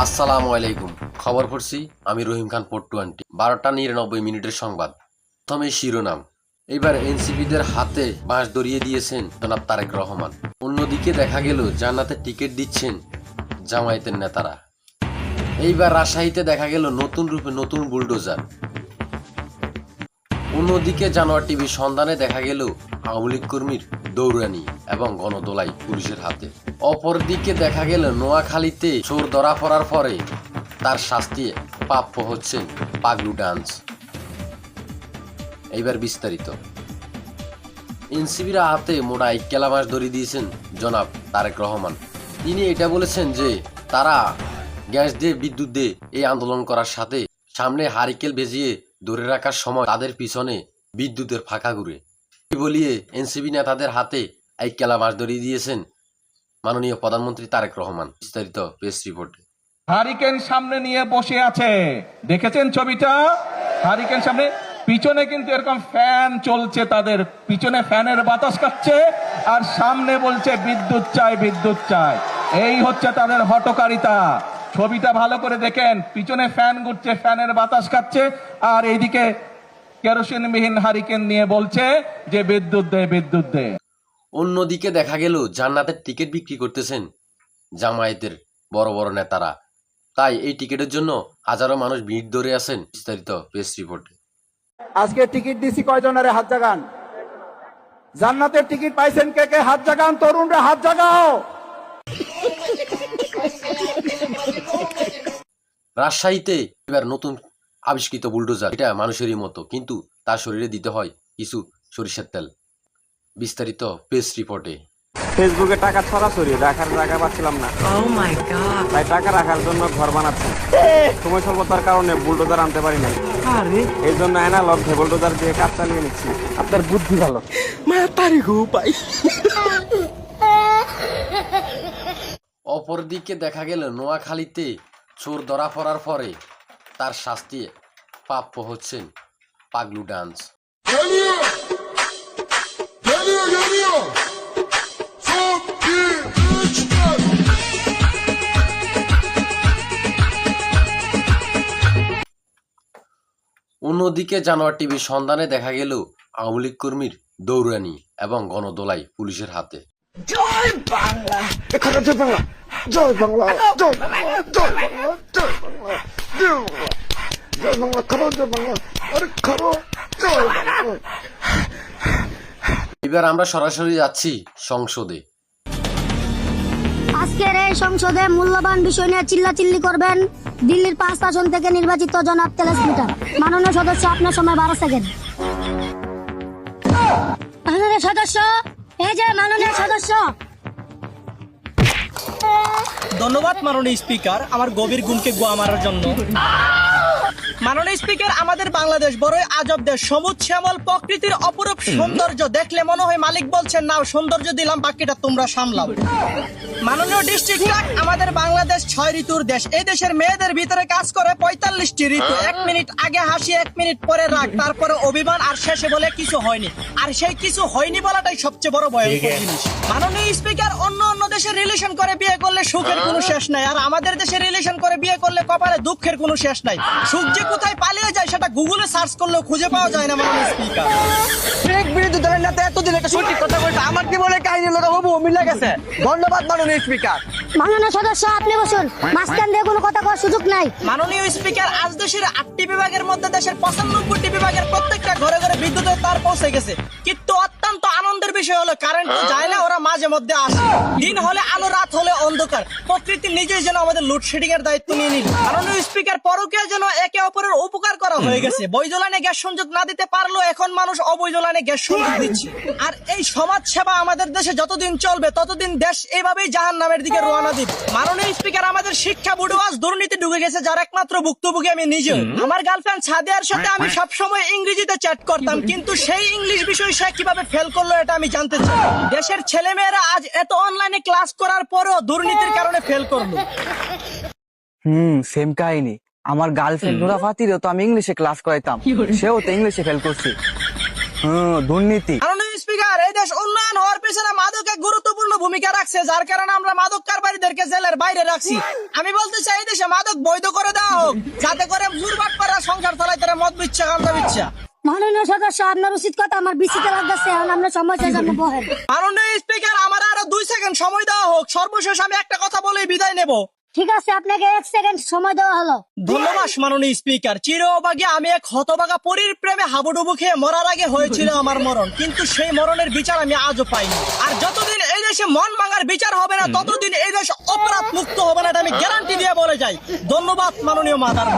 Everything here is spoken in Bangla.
আসসালামু আলাইকুম। খবর পড়ছি আমি রহিম খান 420 12:99 সংবাদ। প্রথমে শিরোনাম। এইবার এনসিপিদের হাতে বাঁশ ধরিয়ে দিয়েছেন জনাব তারেক রহমান। অন্যদিকে দেখা গেল জান্নাতের টিকিট দিচ্ছেন জামায়াতের নেতারা। এইবার রাজশাহীতে দেখা গেল নতুন রূপে নতুন বুলডোজার। অন্যদিকে জানোয়ার টিভির সন্ধানে দেখা গেল আওয়ামী লীগ কর্মীর দৌড়ানি এবং গণদোলাই পুলিশের হাতে। অপরদিকে দেখা গেল নোয়াখালীতে চোর ধরা পড়ার পরে তার শাস্তি প্রাপ্য হচ্ছেন পাগলু ডান্স। এইবার বিস্তারিত। এনসিবির হাতে মোটা 1 কেলা মাস ধরিয়ে দিয়েছেন জনাব তারেক রহমান। তিনি এটা বলেছেন যে তারা গ্যাস দিয়ে বিদ্যুৎ দিয়ে এই আন্দোলন করার সাথে সামনে হারিকেল ভেজিয়ে ধরে রাখার সময় তাদের পিছনে বিদ্যুতের ফাঁকা ঘুরে বলিয়ে এনসিবি নেতাদের হাতে 1 কেলা মাস ধরিয়ে দিয়েছেন মাননীয় প্রধানমন্ত্রী তারেক রহমান। বিস্তারিত প্রেস রিপোর্টে। হারিকেন সামনে নিয়ে বসে আছে, দেখেছেন ছবিটা? হারিকেন সামনে, পিছনে কিন্তু এরকম ফ্যান চলছে, তাদের পিছনে ফ্যানের বাতাস খাচ্ছে আর সামনে বলছে বিদ্যুৎ চাই বিদ্যুৎ চাই। এই হচ্ছে তাদের হঠকারিতা। ছবিটা ভালো করে দেখেন, পিছনে ফ্যান ঘুরছে, ফ্যানের বাতাস খাচ্ছে আর এইদিকে কেরোসিনবিহীন হারিকেন নিয়ে বলছে যে বিদ্যুৎ দে বিদ্যুৎ দে। অন্যদিকে দেখা গেল জান্নাতের টিকিট বিক্রি করতেছেন জামায়াতের বড় বড় নেতারা। তাই এই টিকিটের জন্য হাজারো মানুষ ভিড় ধরে আছেন। বিস্তারিত প্রেস রিপোর্টে। আজকে টিকিট দিছি কয়জনের হাত জাগান? জান্নাতের টিকিট পাইছেন কে কে? হাত জাগান, তরুণরা হাত জাগাও। রাজশাহীতে এবার নতুন আবিষ্কৃত বুলডোজার। এটা মানুষেরই মতো, কিন্তু তার শরীরে দিতে হয় কিছু সরিষার তেল। বিস্তারিত প্রেস রিপোর্টে। ফেসবুকে টাকা ছড়াছড়ি রাখার জায়গা পাচ্ছিলাম না, তাই টাকা রাখার জন্য ঘর বানাচ্ছি। সময় স্বল্পতার কারণে বুলডোজার আনতে পারি না, এই জন্য অ্যানালগ বুলডোজার দিয়ে কাজ চালিয়ে নিচ্ছি। আপনার বুদ্ধি ভালো। অপরদিকে দেখা গেল নোয়াখালীতে চোর ধরা পড়ার পরে তার শাস্তি প্রাপ্য হচ্ছেন পাগলু ডান্স। অন্যদিকে জানোয়ার টিভির সন্ধানে দেখা গেল আওয়ামী লীগ কর্মীর দৌড়ানি এবং গণদোলাই পুলিশের হাতে। জয় বাংলা, এখানে জয় বাংলা, জয় বাংলা, জয় বাংলা, জয় বাংলা, জয় বাংলা, জয় বাংলা, জয় বাংলা, খারো জয় বাংলা, আরে খারো জয় বাংলা। এবার আমরা সরাসরি যাচ্ছি সংসদে। আজকের এই সংসদে মূল্যবান বিষয় নিয়ে চিল্লাচিল্লি করবেন দিল্লির 5 আসন থেকে নির্বাচিত জনাব তেলেস মিটার। মাননীয় সদস্য, আপনার সময় 12 সেকেন্ড। মাননীয় সদস্য, এই যে মাননীয় সদস্য। ধন্যবাদ মাননীয় স্পিকার আমার গভীর গুণকে গোয়া মারার জন্য। মাননীয় স্পিকার, আমাদের বাংলাদেশ বড়ই আজব দেশ। সবুজ শ্যামল প্রকৃতির অপরূপ সৌন্দর্য দেখলে মনে হয় মালিক বলছেন নাও সৌন্দর্য দিলাম, বাকিটা তোমরা সামলাও। মাননীয় ডিস্ট্রিক্ট ক্লার্ক, আমাদের বাংলাদেশ 6 ঋতুর দেশ। এই দেশের মেয়েদের ভিতরে কাজ করে 45টি ঋতু। 1 মিনিট আগে হাসি, 1 মিনিট পরে রাগ, তারপরে অভিমান আর শেষে বলে কিছু হয়নি। আর সেই কিছু হয়নি বলাটাই সবচেয়ে বড় ভয়ঙ্কর জিনিস। মাননীয় স্পিকার, অন্য দেশে রিলেশন করে বিয়ে করলে সুখের কোনো শেষ নাই, আর আমাদের দেশে রিলেশন করে বিয়ে করলে কপালে দুঃখের কোনো শেষ নাই। সুখ যে কোথায় পালিয়ে যায় সেটা গুগলে সার্চ করলেও খুঁজে পাওয়া যায় না। মাননীয় স্পিকার, এক বিরোধী দলের নেতা এতদিন একটা সঠিক কথা বলতে আমার কি বলে কাহিনী লোক মিলে গেছে। ধন্যবাদ মাননীয় স্পিকার। মাননীয় সদস্য, আপনি বসুন। মাঝখান দিয়ে কোনো কথা করার সুযোগ নাই। মাননীয় স্পিকার, আজ দেশের 8টি বিভাগের মধ্যে দেশের 95টি বিভাগের প্রত্যেকটা ঘরে ঘরে বিদ্যুতের তার পৌঁছে গেছে। কিন্তু অত্যন্ত আনন্দের বিষয় হলো কারেন্ট যায় না, ওরা মাঝে মধ্যে আসে। দিন হলে আলো, রাত হলে অন্ধকার। প্রকৃতি নিজেই যেন আমাদের লোডশেডিং এর দায়িত্ব নিয়ে নিল। মাননীয় স্পিকার, পরকীয়া যেন একে অপরের উপকার করা হয়ে গেছে। বৈধ লাইনে গ্যাস সংযোগ না দিতে পারলেও এখন মানুষ অবৈধ লাইনে গ্যাস সংযোগ দিচ্ছে। আর এই সমাজ সেবা আমাদের দেশে যতদিন চলবে ততদিন দেশ এইভাবেই জাহান্নামের দিকে রওনা দিবে। মাননীয় স্পিকার, আমাদের শিক্ষা বোর্ডে আজ দুর্নীতি ঢুকে গেছে, যার একমাত্র ভুক্তভোগী আমি নিজে। আমার গার্লফ্রেন্ড সাদিয়ার সাথে আমি সবসময় ইংরেজিতে চ্যাট করতাম, কিন্তু সেই ইংলিশ বিষয় সে কিভাবে ফেল করলো এটা আমি জানতে চাই। দেশের ছেলেমেয়েরা আজ এত অনলাইনে ক্লাস করার পরেও দুর্নীতির কারণে ফেল করলো। সেম কাহিনী। আমার গার্লফ্রেন্ড নুরা ফাতিরও তো আমি ইংলিশে ক্লাস করাইতাম, সেও তো ইংলিশে ফেল করছে। দুর্নীতি। মাননীয় স্পিকার, এই দেশ উন্নয়ন হওয়ার পিছনে মাদক এক গুরুত্বপূর্ণ ভূমিকা রাখছে, যার কারণে আমরা মাদক কারবারিদেরকে জেলের বাইরে রাখছি। আমি বলতে চাই এই দেশে মাদক বৈধ করে দেওয়া হোক, যাতে করে মুরবাটপাড়া সংসার চালাই তারা মদ বিচ্ছা গান্দা বিচ্ছা। মাননীয় সদস্য, আপনার উচিত কথা আমার বিচিতে লাগতেছে, এখন আমরা সময় শেষ, আপনি বহেন। মাননীয় স্পিকার, আমার আরো 2 সেকেন্ড সময় দেওয়া হোক। সর্বশেষ আমি একটা কথা বলেই বিদায় নেব। ঠিক আছে, আপনাকে 1 সেকেন্ড সময় দেওয়া হলো। ধন্যবাদ মাননীয় স্পিকার। চির অভাগী আমি এক হতভাগা পরীর প্রেমে হাবুডুবু খেয়ে মরার আগে হয়েছিল আমার মরণ, কিন্তু সেই মরণের বিচার আমি আজও পাইনি। আর যতদিন এই দেশে মন ভাঙার বিচার হবে না, ততদিন এই দেশ অপরাধ মুক্ত হবে না, এটা আমি গ্যারান্টি দিয়ে বলে যাই। ধন্যবাদ মাননীয় মাদার।